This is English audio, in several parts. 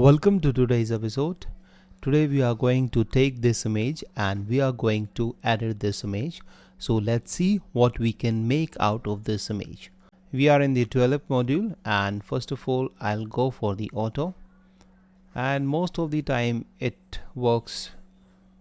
Welcome to today's episode. Today we are going to take this image and we are going to edit this image. So let's see what we can make out of this image. We are in the tulip module, and first of all I'll go for the auto, and most of the time it works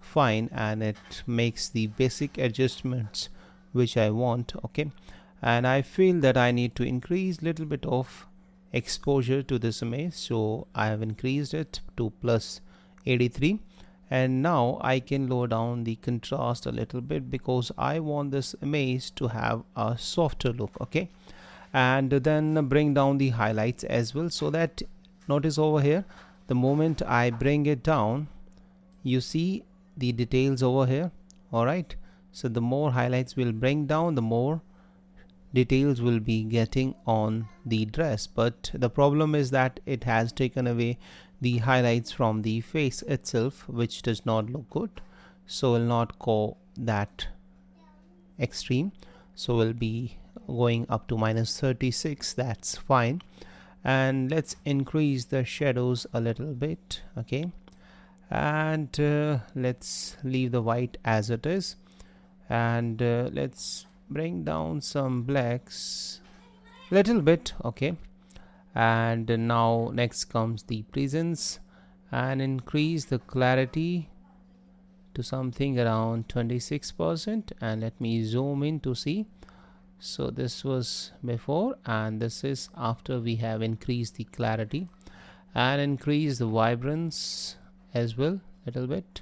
fine and it makes the basic adjustments which I want. Okay, and I feel that I need to increase little bit of exposure to this image, so I have increased it to plus 83, and now I can lower down the contrast a little bit because I want this image to have a softer look. Okay, and then bring down the highlights as well, so that notice over here, the moment I bring it down, you see the details over here. All right, so the more highlights will bring down, the more details will be getting on the dress. But the problem is that it has taken away the highlights from the face itself, which does not look good. So we'll not go that extreme, so we'll be going up to minus 36. That's fine, and let's increase the shadows a little bit. Okay, and let's leave the white as it is, and let's bring down some blacks little bit. Okay, and now next comes the presence, and increase the clarity to something around 26%, and let me zoom in to see. So this was before and this is after we have increased the clarity, and increase the vibrance as well little bit,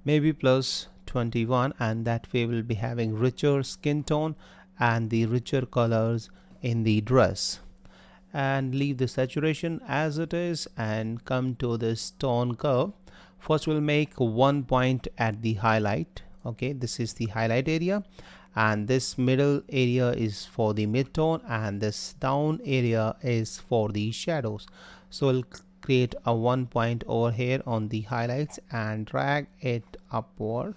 maybe plus 21, and that way we'll be having richer skin tone and the richer colors in the dress. And leave the saturation as it is and come to this tone curve. First we'll make 1 point at the highlight. Okay, this is the highlight area, and this middle area is for the mid-tone, and this down area is for the shadows. So we'll create a 1 point over here on the highlights and drag it upward.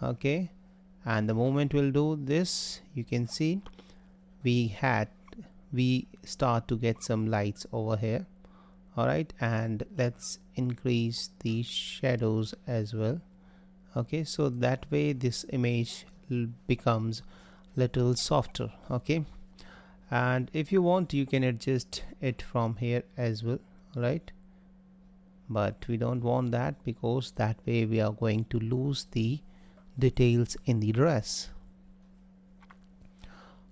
Okay, and the moment we'll do this, you can see we start to get some lights over here. All right, and let's increase the shadows as well. Okay, so that way this image becomes little softer. Okay, and if you want, you can adjust it from here as well. All right, but we don't want that because that way we are going to lose the details in the dress.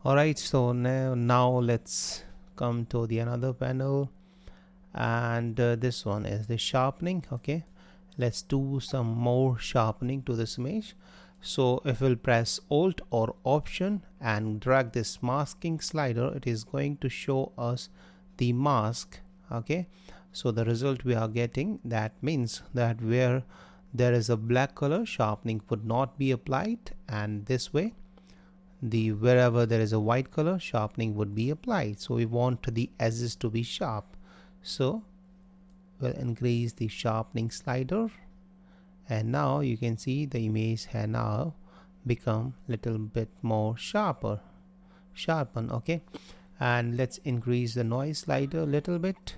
All right, so now let's come to the another panel, and this one is the sharpening. Okay, let's do some more sharpening to this image. So if we'll press Alt or Option and drag this masking slider, it is going to show us the mask. Okay, so the result we are getting, that means that where there is a black color, sharpening would not be applied, and this way wherever there is a white color, sharpening would be applied. So we want the edges to be sharp, so we'll increase the sharpening slider, and now you can see the image has now become little bit more sharpened. Okay, and let's increase the noise slider a little bit,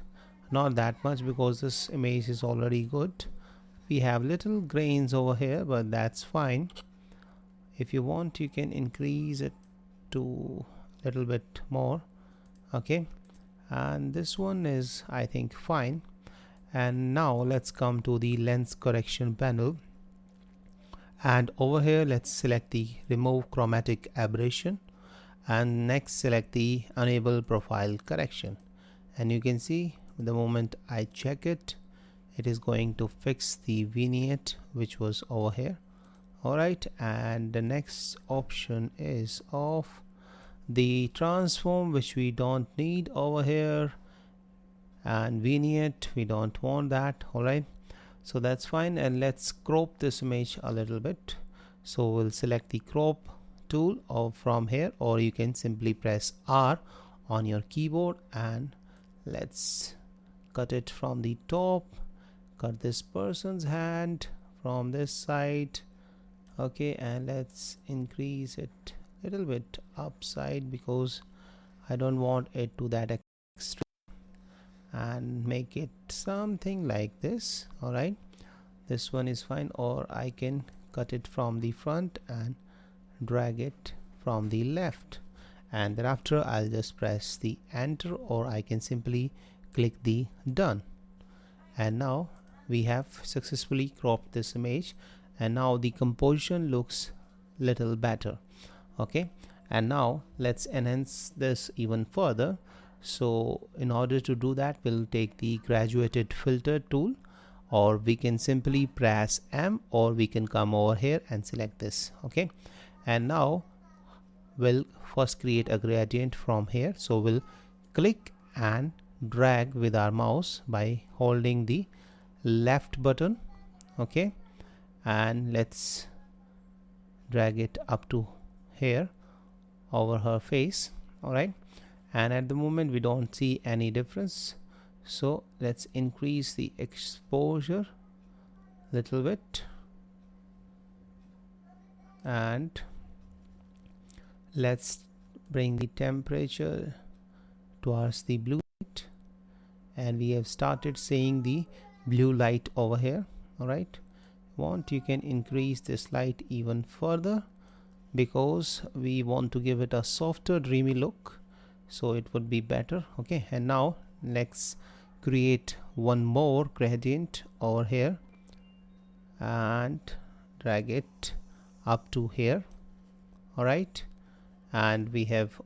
not that much because this image is already good. We have little grains over here, but that's fine. If you want, you can increase it to a little bit more. Okay, and this one is, I think, fine. And now let's come to the lens correction panel, and over here let's select the remove chromatic aberration, and next select the enable profile correction, and you can see the moment I check it, it is going to fix the vignette which was over here. Alright, and the next option is off the transform, which we don't need over here, and vignette we don't want that. Alright, so that's fine, and let's crop this image a little bit. So we'll select the crop tool or from here, or you can simply press R on your keyboard, and let's cut it from the top, cut this person's hand from this side. Okay, and let's increase it a little bit upside because I don't want it to that extreme. and make it something like this. Alright, this one is fine, or I can cut it from the front and drag it from the left, and thereafter I'll just press the enter, or I can simply click the done. And now we have successfully cropped this image, and now the composition looks little better. Okay, and now let's enhance this even further. So in order to do that, we'll take the graduated filter tool, or we can simply press M, or we can come over here and select this. Okay, and now we'll first create a gradient from here. So we'll click and drag with our mouse by holding the left button. Okay, and let's drag it up to here over her face. All right, and at the moment we don't see any difference, so let's increase the exposure a little bit, and let's bring the temperature towards the blue light, and we have started seeing the blue light over here. All right, want you can increase this light even further, because we want to give it a softer dreamy look, so it would be better. Okay, and now let's create one more gradient over here and drag it up to here. All right, and we have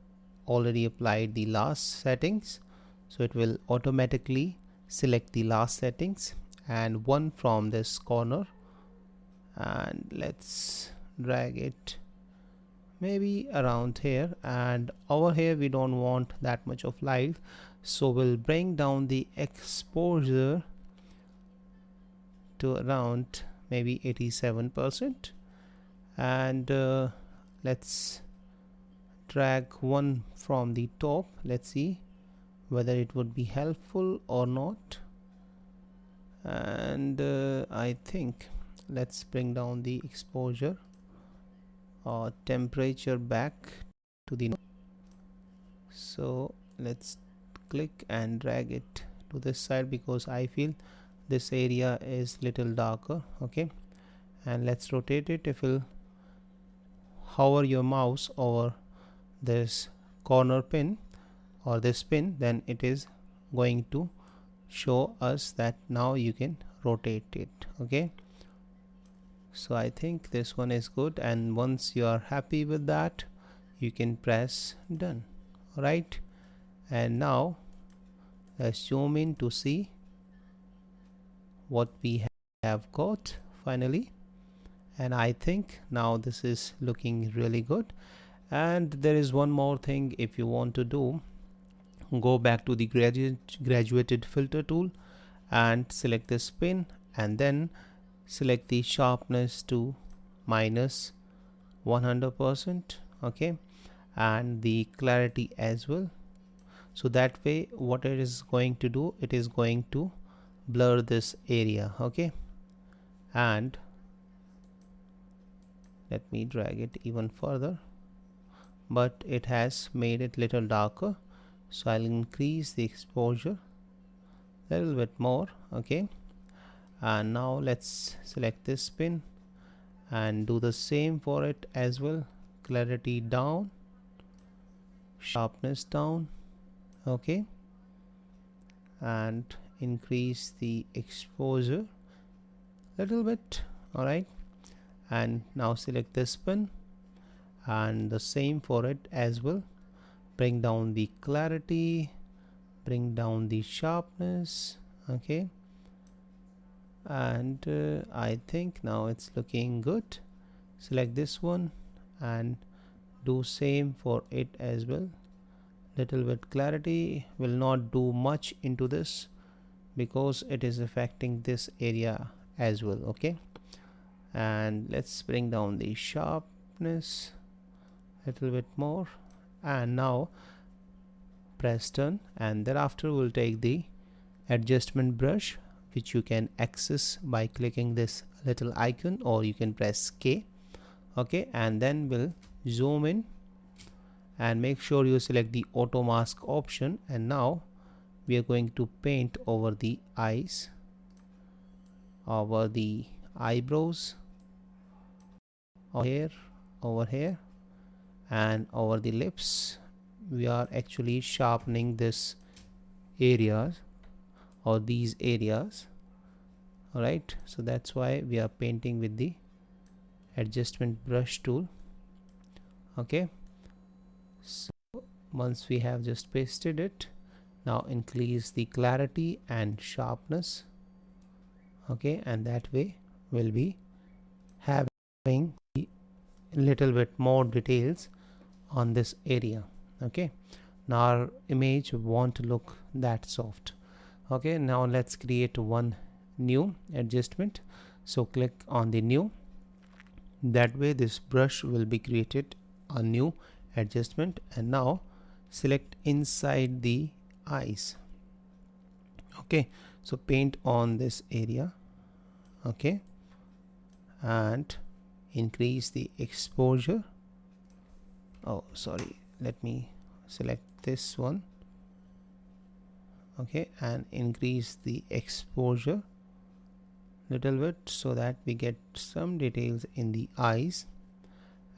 already applied the last settings, so it will automatically select the last settings and one from this corner, and let's drag it maybe around here. And over here we don't want that much of light, so we'll bring down the exposure to around maybe 87%, and let's drag one from the top. Let's see whether it would be helpful or not. And I think let's bring down the exposure or temperature back to the, so let's click and drag it to this side, because I feel this area is little darker. Okay, and let's rotate it. If you'll hover your mouse over this corner pin or this pin, then it is going to show us that now you can rotate it. Okay, so I think this one is good, and once you are happy with that, you can press done. All right, and now let's zoom in to see what we have got finally. And I think now this is looking really good. And there is one more thing. If you want to do, go back to the graduated filter tool and select this pin, and then select the sharpness to minus 100%. Okay, and the clarity as well. So that way what it is going to do, it is going to blur this area. Okay, and let me drag it even further, but it has made it little darker, so I'll increase the exposure a little bit more. Okay, and now let's select this pin and do the same for it as well. Clarity down, sharpness down. Okay, and increase the exposure a little bit. All right, and now select this pin and the same for it as well. Bring down the clarity, bring down the sharpness. Okay, and I think now it's looking good. Select this one and do same for it as well. Little bit clarity, will not do much into this because it is affecting this area as well. Okay, and let's bring down the sharpness a little bit more, and now press done. And thereafter we'll take the adjustment brush, which you can access by clicking this little icon, or you can press K. Okay, and then we'll zoom in and make sure you select the auto mask option, and now we are going to paint over the eyes, over the eyebrows, over here and over the lips. We are actually sharpening this areas or these areas. Alright, so that's why we are painting with the adjustment brush tool. Okay, so once we have just pasted it, now increase the clarity and sharpness. Okay, and that way we'll be having a little bit more details on this area. Okay, now our image won't look that soft. Okay, now let's create one new adjustment. So click on the new, that way this brush will be created a new adjustment, and now select inside the eyes. Okay, so paint on this area. Okay, and increase the exposure. Oh sorry, let me select this one. Okay, and increase the exposure little bit so that we get some details in the eyes,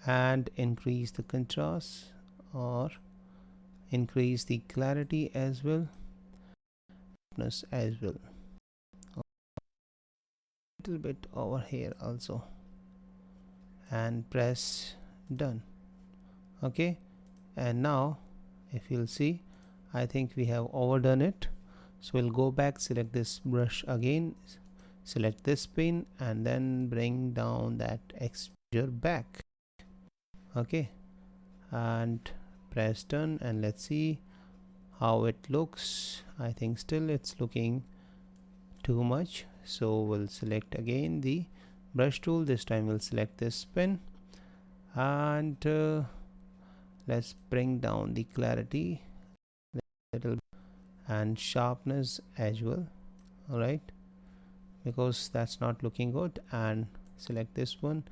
and increase the contrast or increase the clarity as well, as well, a little bit over here also, and press done. Okay, and now if you'll see, I think we have overdone it, so we'll go back, select this brush again, select this pin, and then bring down that exposure back. Okay, and press done, and let's see how it looks. I think still it's looking too much, so we'll select again the brush tool. This time we'll select this pin, and let's bring down the clarity little and sharpness as well. Alright, because that's not looking good, and select this one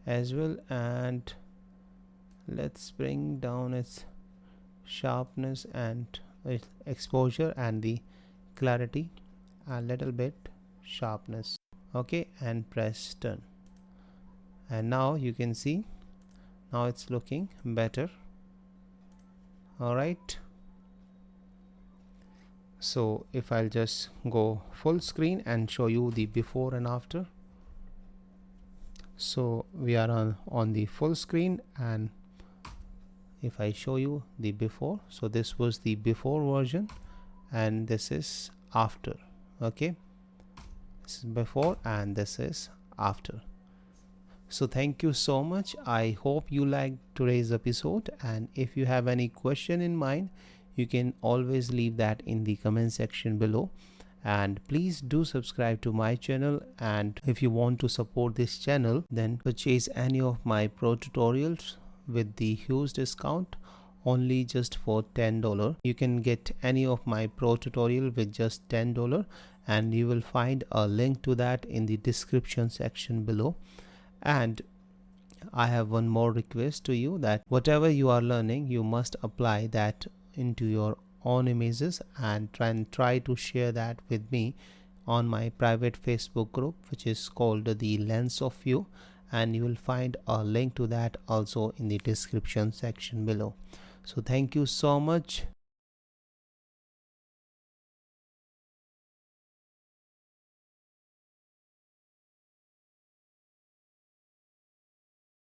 as well, and let's bring down its sharpness and exposure and the clarity, a little bit sharpness. Okay, and press done, and now you can see now it's looking better. Alright, so if I'll just go full screen and show you the before and after. So we are on the full screen, and if I show you the before, so this was the before version and this is after. Okay, this is before and this is after. So thank you so much. I hope you liked today's episode, and if you have any question in mind, you can always leave that in the comment section below. And please do subscribe to my channel, and if you want to support this channel, then purchase any of my pro tutorials with the huge discount, only just for $10. You can get any of my pro tutorial with just $10, and you will find a link to that in the description section below. And I have one more request to you, that whatever you are learning, you must apply that into your own images, and try to share that with me on my private Facebook group, which is called the Lens of You, and you will find a link to that also in the description section below. So thank you so much.